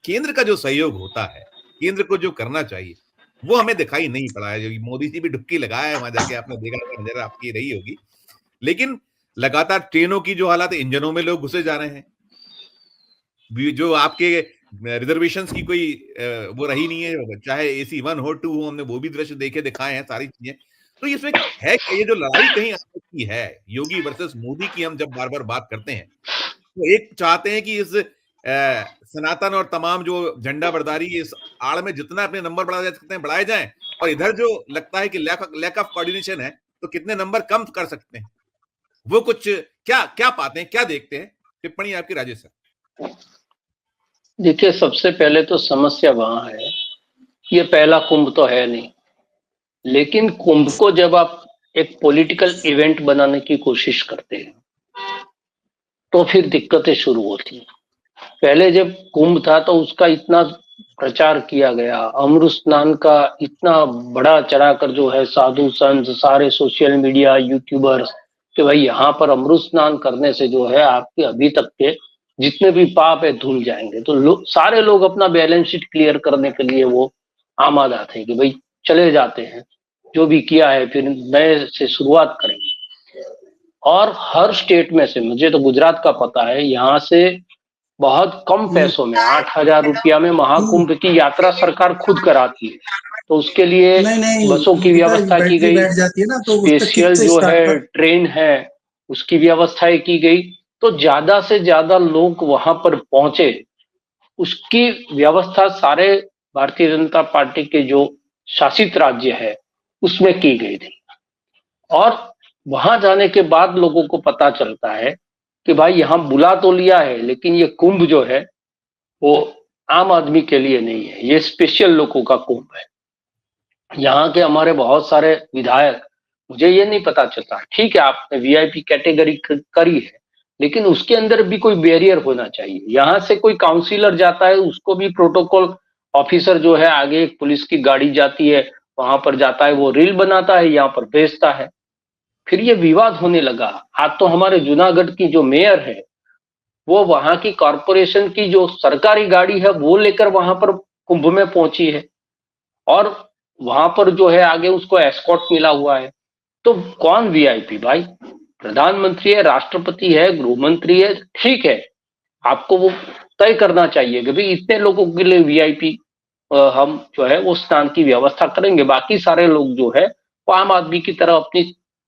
केंद्र का जो सहयोग होता है, केंद्र को जो करना चाहिए, वो हमें दिखाई नहीं पड़ा है। जो मोदी जी भी डुबकी लगाए हैं वहाँ जाके, आपने देखा होगा, नज़र आपकी रही होगी। लेकिन लगातार ट्रेनों की जो हालत है, इंजनों में लोग घुसे जा रहे हैं। जो आपके रिजर्वेशंस की कोई वो रही नहीं है, चाहे एसी 1 हो, 2 हो, हमने वो भी दृश्य देखे दिखाए हैं, सारी चीजें। तो इसमें है क्या, ये जो लड़ाई कहीं आपस की है, योगी वर्सेस मोदी की हम जब बार-बार बात करते हैं, तो एक चाहते हैं कि इस सनातन और तमाम जो झंडा बरदारी, इस आड़ में जितना अपने नंबर बढ़ाए जा सकते हैं, बढ़ाए जाएँ, और इधर जो लगता है कि लैक ऑफ कोऑर्डिनेशन है, तो कितने नंबर कम कर सकते हैं। वो कुछ क्या क्या पाते हैं, क्या देखते हैं? टिप्पणी आपकी राजेश सर। देखिए, सबसे पहले तो समस्या वहां है, ये पहला कुंभ तो है नहीं, लेकिन कुंभ को जब आप एक पॉलिटिकल इवेंट बनाने की कोशिश करते हैं तो फिर दिक्कतें शुरू होती हैं। पहले जब कुंभ था तो उसका इतना प्रचार किया गया, अमृत स्नान का इतना बड़ा चढ़ाकर जो है साधु संत सारे सोशल मीडिया यूट्यूबर्स कि भाई यहाँ पर अमृत स्नान करने से जो है आपके अभी तक के जितने भी पाप है धुल जाएंगे। तो सारे लोग अपना बैलेंस शीट क्लियर करने के लिए वो आमादा थे कि भाई चले जाते हैं, जो भी किया है फिर नए से शुरुआत करेंगे। और हर स्टेट में से, मुझे तो गुजरात का पता है, यहाँ से बहुत कम पैसों में 8,000 रुपया में महाकुंभ की यात्रा सरकार खुद कराती है। तो उसके लिए बसों की व्यवस्था की गई, स्पेशल जो है ट्रेन है उसकी व्यवस्थाएं की गई। तो ज्यादा से ज्यादा लोग वहां पर पहुंचे, उसकी व्यवस्था सारे भारतीय जनता पार्टी के जो शासित राज्य है उसमें की गई थी। और वहां जाने के बाद लोगों को पता चलता है कि भाई यहाँ बुला तो लिया है, लेकिन ये कुंभ जो है वो आम आदमी के लिए नहीं है, ये स्पेशल लोगों का कुंभ है। यहाँ के हमारे बहुत सारे विधायक, मुझे ये नहीं पता चलता, ठीक है आपने वीआईपी कैटेगरी करी है, लेकिन उसके अंदर भी कोई बैरियर होना चाहिए। यहाँ से कोई काउंसिलर जाता है, उसको भी प्रोटोकॉल ऑफिसर जो है, आगे एक पुलिस की गाड़ी जाती है, वहां पर जाता है, वो रील बनाता है, यहाँ पर भेजता है। फिर ये विवाद होने लगा। आज तो हमारे जूनागढ़ की जो मेयर है वो वहां की कॉरपोरेशन की जो सरकारी गाड़ी है वो लेकर वहां पर कुंभ में पहुंची है, और वहां पर जो है आगे उसको एस्कॉर्ट मिला हुआ है। तो कौन वीआईपी भाई? प्रधानमंत्री है, राष्ट्रपति है, गृह मंत्री है, ठीक है, आपको वो तय करना चाहिए कि भाई इतने लोगों के लिए वीआईपी हम जो है वो स्नान की व्यवस्था करेंगे, बाकी सारे लोग जो है वो आम आदमी की तरह अपनी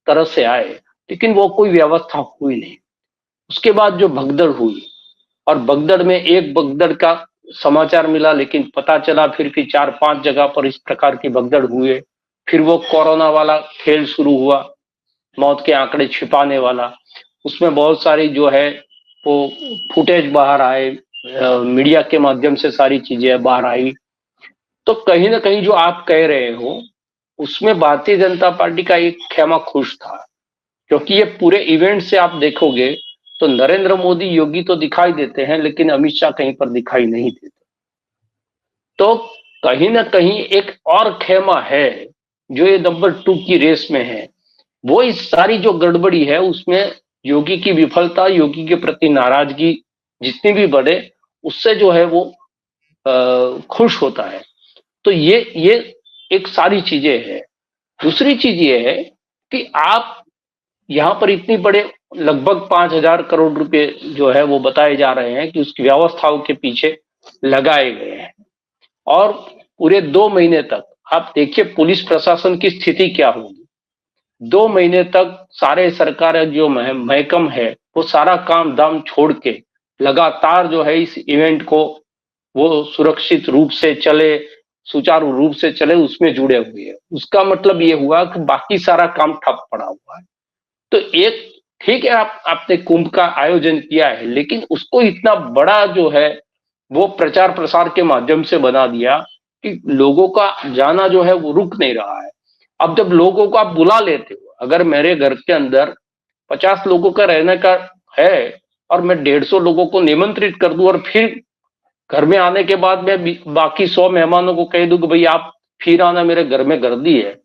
तरह से आए। लेकिन वो कोई व्यवस्था हुई नहीं। उसके बाद जो भगदड़ हुई, और भगदड़ में एक भगदड़ का समाचार मिला, लेकिन पता चला फिर कि 4-5 जगह पर इस प्रकार की भगदड़ हुए। फिर वो कोरोना वाला खेल शुरू हुआ, मौत के आंकड़े छिपाने वाला। उसमें बहुत सारी जो है वो फुटेज बाहर आए, मीडिया के माध्यम से सारी चीजें बाहर आई। तो कहीं ना कहीं जो आप कह रहे हो उसमें भारतीय जनता पार्टी का एक खेमा खुश था, क्योंकि ये पूरे इवेंट से आप देखोगे तो नरेंद्र मोदी योगी तो दिखाई देते हैं, लेकिन अमित शाह कहीं पर दिखाई नहीं देते। तो कहीं ना कहीं एक और खेमा है जो ये नंबर 2 की रेस में है। वो इस सारी जो गड़बड़ी है उसमें योगी की विफलता, योगी के प्रति नाराजगी जितनी भी बढ़े, उससे जो है वो खुश होता है। तो ये एक सारी चीजें है। दूसरी चीज ये है कि आप यहाँ पर इतनी बड़े लगभग 5,000 करोड़ रुपए जो है वो बताए जा रहे हैं कि उसकी व्यवस्थाओं के पीछे लगाए गए हैं। और पूरे 2 महीने तक आप देखिए पुलिस प्रशासन की स्थिति क्या होगी। 2 महीने तक सारे सरकार जो महकम है वो सारा काम दाम छोड़ के लगातार जो है इस इवेंट को वो सुरक्षित रूप से चले, सुचारू रूप से चले, उसमें जुड़े हुए हैं। उसका मतलब ये हुआ कि बाकी सारा काम ठप पड़ा हुआ है। तो एक ठीक है, आपने कुंभ का आयोजन किया है, लेकिन उसको इतना बड़ा जो है वो प्रचार प्रसार के माध्यम से बना दिया कि लोगों का जाना जो है वो रुक नहीं रहा है। अब जब लोगों को आप बुला लेते हो, अगर मेरे घर के अंदर 50 लोगों का रहने का है और मैं 150 लोगों को निमंत्रित कर दूं, और फिर घर में आने के बाद मैं बाकी 100 मेहमानों को कह दूं कि भाई आप फिर आना, मेरे घर में गर्दी है,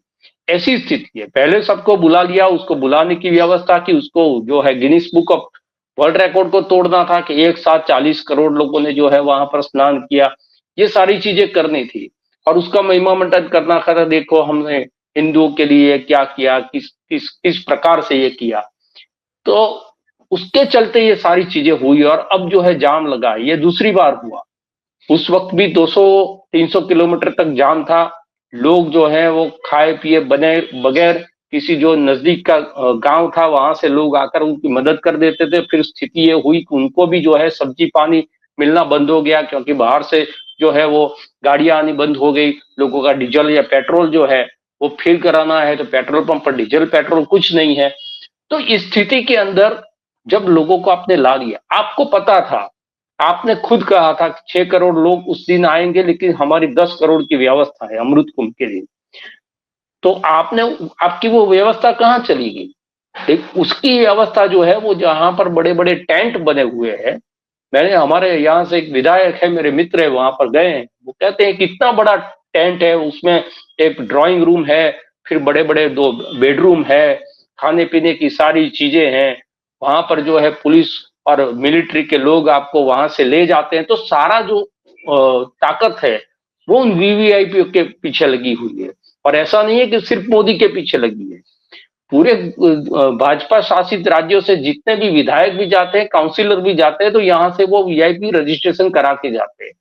ऐसी स्थिति है। पहले सबको बुला लिया, उसको बुलाने की व्यवस्था की, उसको जो है Guinness book of world record को तोड़ना था कि एक साथ 40 करोड़ लोगों ने जो है वहां पर स्नान किया। ये सारी चीजें करनी थी और उसका महिमा मंडन करना था। देखो हमने हिंदुओं के लिए क्या किया, किस किस किस प्रकार से ये किया। तो उसके चलते ये सारी चीजें हुई और अब जो है जाम लगा, ये दूसरी बार हुआ। उस वक्त भी 200-300 किलोमीटर तक जाम था। लोग जो है वो खाए पिए बने बगैर किसी जो नजदीक का गांव था वहां से लोग आकर उनकी मदद कर देते थे। फिर स्थिति ये हुई कि उनको भी जो है सब्जी पानी मिलना बंद हो गया, क्योंकि बाहर से जो है वो गाड़ियां आनी बंद हो गई। लोगों का डीजल या पेट्रोल जो है वो फिल कराना है तो पेट्रोल पंप पर डीजल पेट्रोल कुछ नहीं है। तो इस स्थिति के अंदर जब लोगों को आपने ला लिया, आपको पता था, आपने खुद कहा था कि 6 करोड़ लोग उस दिन आएंगे, लेकिन हमारी 10 करोड़ की व्यवस्था है अमृत कुंभ के दिन। तो आपने, आपकी वो व्यवस्था कहाँ चली गई? उसकी व्यवस्था जो है वो जहां पर बड़े बड़े टेंट बने हुए हैं। मैंने, हमारे यहाँ से एक विधायक है, मेरे मित्र है, वहां पर गए हैं, वो कहते हैं कितना बड़ा टेंट है, उसमें एक ड्राइंग रूम है, फिर बड़े बड़े 2 बेडरूम है, खाने पीने की सारी चीजें हैं। वहां पर जो है पुलिस और मिलिट्री के लोग आपको वहां से ले जाते हैं। तो सारा जो ताकत है वो उन वीवीआईपी के पीछे लगी हुई है। और ऐसा नहीं है कि सिर्फ मोदी के पीछे लगी है, पूरे भाजपा शासित राज्यों से जितने भी विधायक भी जाते हैं, काउंसिलर भी जाते हैं, तो यहाँ से वो वीआईपी रजिस्ट्रेशन करा के जाते हैं।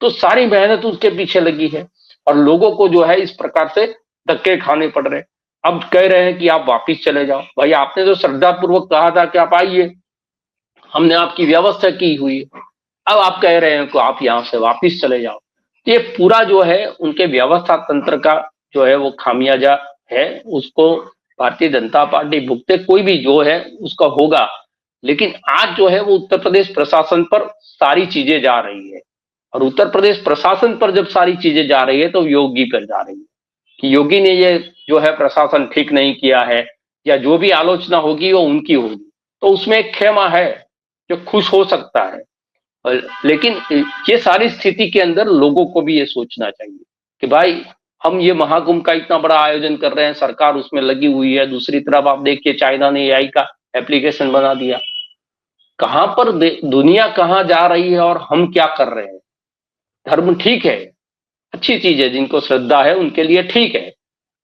तो सारी मेहनत उसके पीछे लगी है और लोगों को जो है इस प्रकार से धक्के खाने पड़ रहे हैं। अब कह रहे हैं कि आप वापिस चले जाओ। भाई आपने तो श्रद्धा पूर्वक कहा था कि आप आइए, हमने आपकी व्यवस्था की हुई है। अब आप कह रहे हैं कि आप यहाँ से वापिस चले जाओ। तो ये पूरा जो है उनके व्यवस्था तंत्र का जो है वो खामियाजा है, उसको भारतीय जनता पार्टी भुगते, कोई भी जो है उसका होगा। लेकिन आज जो है वो उत्तर प्रदेश प्रशासन पर सारी चीजें जा रही है और उत्तर प्रदेश प्रशासन पर जब सारी चीजें जा रही है तो योगी पर जा रही है कि योगी ने ये जो है प्रशासन ठीक नहीं किया है, या जो भी आलोचना होगी वो उनकी होगी। तो उसमें एक खेमा है जो खुश हो सकता है। लेकिन ये सारी स्थिति के अंदर लोगों को भी ये सोचना चाहिए कि भाई हम ये महाकुंभ का इतना बड़ा आयोजन कर रहे हैं, सरकार उसमें लगी हुई है। दूसरी तरफ आप देखिए चाइना ने एआई का एप्लीकेशन बना दिया। कहां पर दुनिया कहां जा रही है और हम क्या कर रहे हैं? धर्म ठीक है, अच्छी चीज है, जिनको श्रद्धा है उनके लिए ठीक है।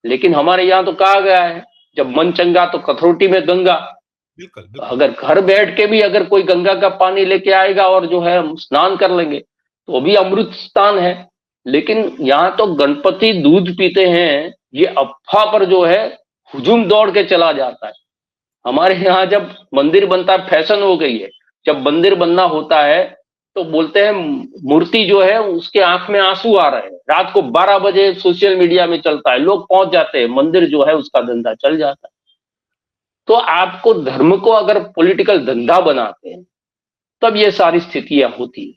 लेकिन हमारे यहाँ तो कहा गया है जब मन चंगा तो कसौटी में गंगा। बिल्कुल, तो बिल्कुल। अगर घर बैठ के भी अगर कोई गंगा का पानी लेके आएगा और जो है हम स्नान कर लेंगे तो वो भी अमृत स्नान है। लेकिन यहाँ तो गणपति दूध पीते हैं, ये अफवाह पर जो है हुजूम दौड़ के चला जाता है। हमारे यहाँ जब मंदिर बनता है, फैशन हो गई है, जब मंदिर बनना होता है तो बोलते हैं मूर्ति जो है उसके आंख में आंसू आ रहे हैं। रात को 12 बजे सोशल मीडिया में चलता है, लोग पहुंच जाते हैं, मंदिर जो है उसका धंधा चल जाता है। तो आपको धर्म को अगर पॉलिटिकल धंधा बनाते हैं तब ये सारी स्थितियां होती है।